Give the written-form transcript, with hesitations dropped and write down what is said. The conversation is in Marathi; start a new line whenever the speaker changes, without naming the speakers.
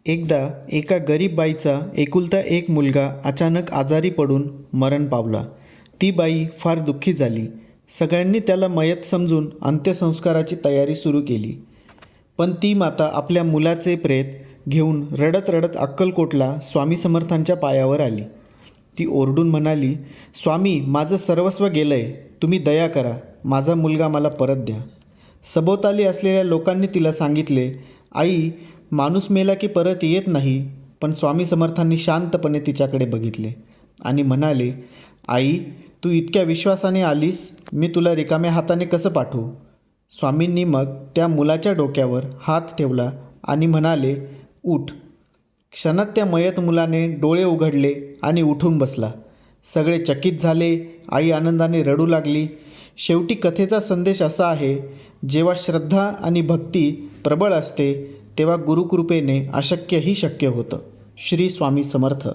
एकदा एका गरीब बाईचा एकुलता एक मुलगा अचानक आजारी पडून मरण पावला. ती बाई फार दुःखी झाली. सगळ्यांनी त्याला मयत समजून अंत्यसंस्काराची तयारी सुरू केली. पण ती माता आपल्या मुलाचे प्रेत घेऊन रडत रडत अक्कलकोटला स्वामी समर्थांच्या पायावर आली. ती ओरडून म्हणाली, स्वामी, माझं सर्वस्व गेलंय, तुम्ही दया करा, माझा मुलगा मला परत द्या. सभोवताली असलेल्या लोकांनी तिला सांगितले, आई, माणूस मेला की परत येत नाही. पण स्वामी समर्थांनी शांतपणे तिच्याकडे बघितले आणि म्हणाले, आई, तू इतक्या विश्वासाने आलीस, मी तुला रिकाम्या हाताने कसं पाठवू. स्वामींनी मग त्या मुलाच्या डोक्यावर हात ठेवला आणि म्हणाले, उठ. क्षणात त्या मयत मुलाने डोळे उघडले आणि उठून बसला. सगळे चकित झाले. आई आनंदाने रडू लागली. शेवटी कथेचा संदेश असा आहे, जेव्हा श्रद्धा आणि भक्ती प्रबळ असते तेव्हा गुरुकृपेने अशक्यही शक्य होतं. श्री स्वामी समर्थ.